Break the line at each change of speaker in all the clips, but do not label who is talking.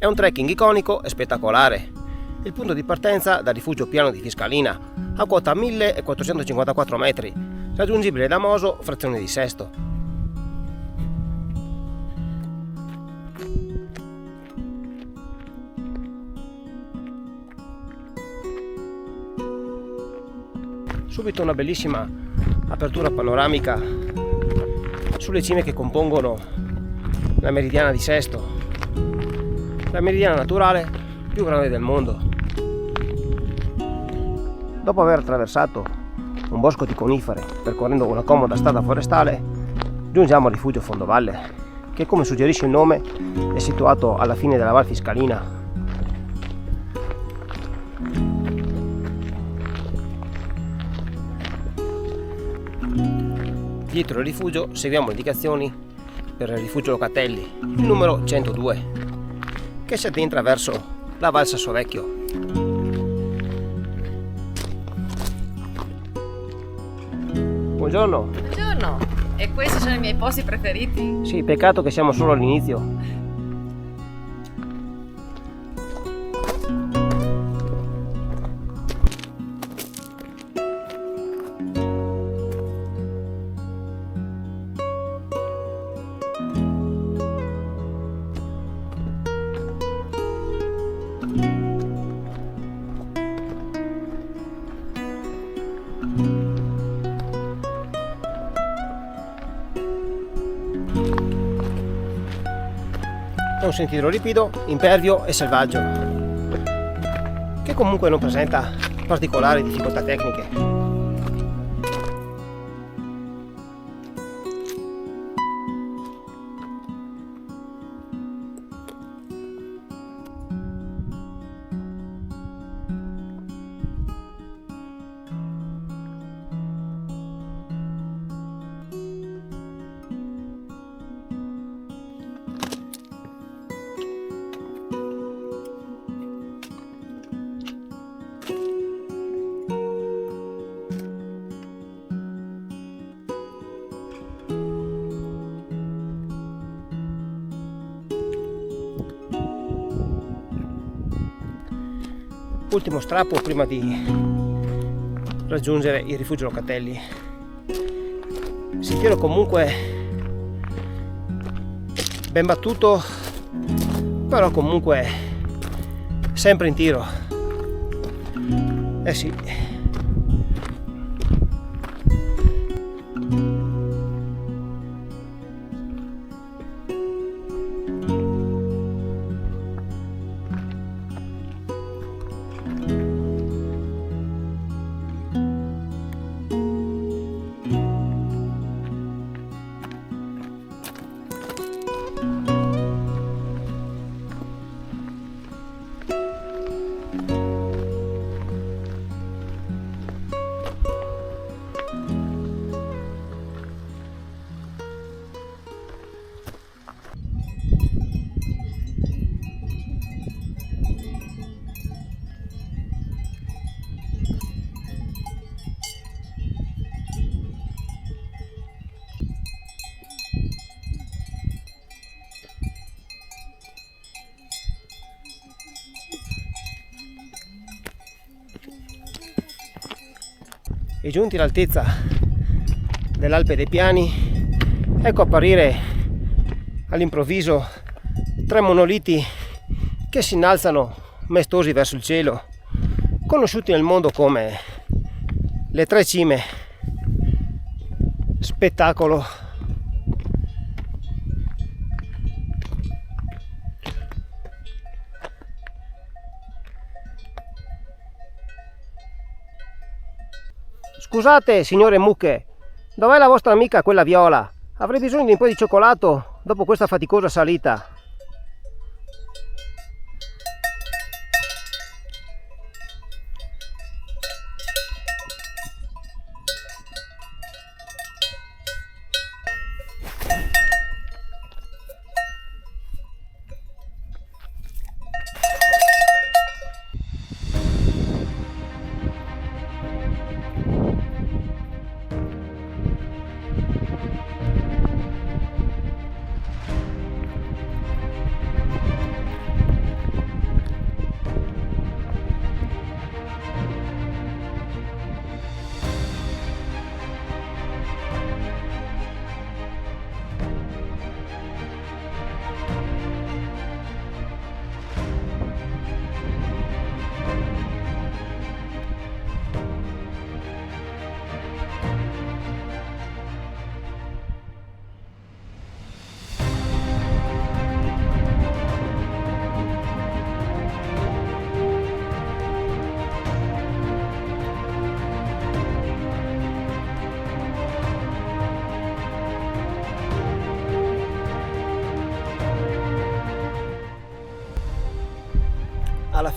È un trekking iconico e spettacolare. Il punto di partenza dal rifugio piano di Fiscalina, a quota 1454 metri, raggiungibile da Moso, frazione di Sesto. Subito una bellissima apertura panoramica sulle cime che compongono la meridiana di Sesto, la meridiana naturale più grande del mondo. Dopo aver attraversato un bosco di conifere percorrendo una comoda strada forestale, giungiamo al rifugio Fondovalle, che, come suggerisce il nome, è situato alla fine della Val Fiscalina. Dietro il rifugio seguiamo le indicazioni per il rifugio Locatelli, il numero 102, che si addentra verso la Val Sassovecchio. Buongiorno.
Buongiorno, e questi sono i miei posti preferiti?
Sì, peccato che siamo solo all'inizio. È un sentiero ripido, impervio e selvaggio, che comunque non presenta particolari difficoltà tecniche. Ultimo strappo prima di raggiungere il rifugio Locatelli. Sentiero comunque ben battuto, però comunque sempre in tiro. Eh sì. E giunti all'altezza dell'Alpe dei Piani, ecco apparire all'improvviso tre monoliti che si innalzano maestosi verso il cielo, conosciuti nel mondo come le tre cime. Spettacolo. Scusate, signore mucche, dov'è la vostra amica, quella viola? Avrei bisogno di un po' di cioccolato dopo questa faticosa salita.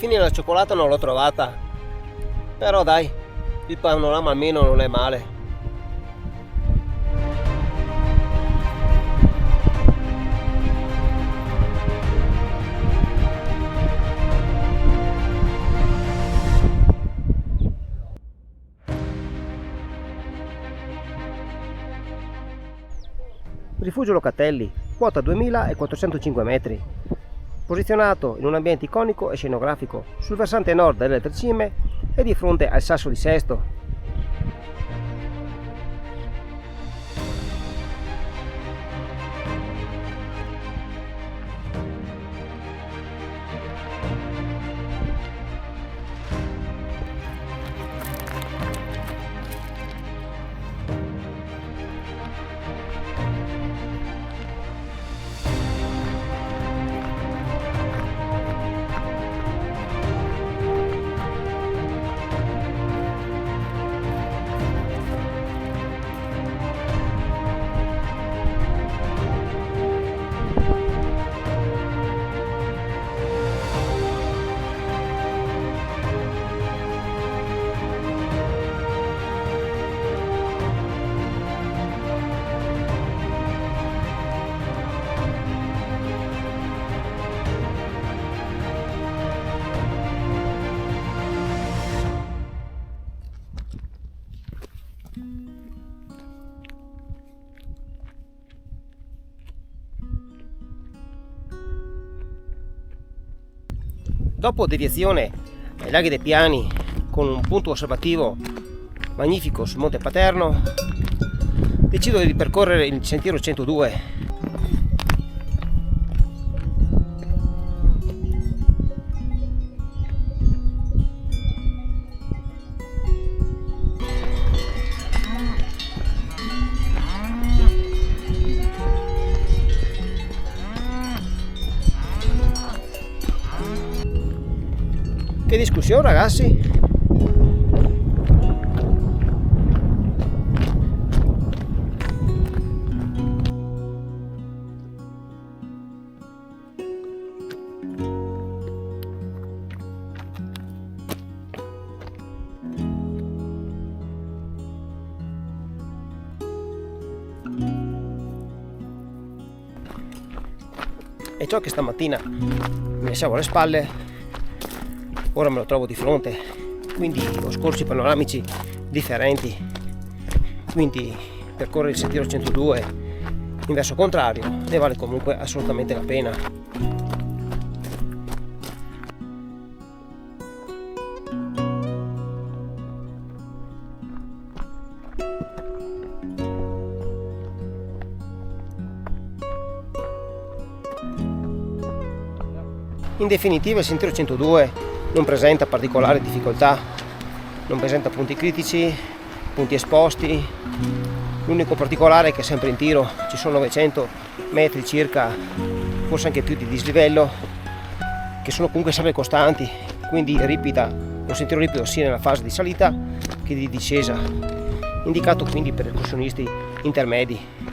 fine la cioccolata non l'ho trovata, però dai, il panorama almeno non è male. Rifugio Locatelli, quota 2405 metri, posizionato in un ambiente iconico e scenografico sul versante nord delle Tre Cime e di fronte al Sasso di Sesto. Dopo deviazione ai laghi dei Piani con un punto osservativo magnifico sul Monte Paterno, decido di percorrere il sentiero 102. Che discussione, ragazzi! E ciò che stamattina mi lasciavo alle spalle ora me lo trovo di fronte, quindi ho scorci panoramici differenti, quindi percorrere il sentiero 102 in verso contrario ne vale comunque assolutamente la pena. In definitiva il sentiero 102 non presenta particolari difficoltà, non presenta punti critici, punti esposti. L'unico particolare è che sempre in tiro ci sono 900 metri circa, forse anche più di dislivello, che sono comunque sempre costanti, quindi un sentiero ripido sia nella fase di salita che di discesa, indicato quindi per escursionisti intermedi.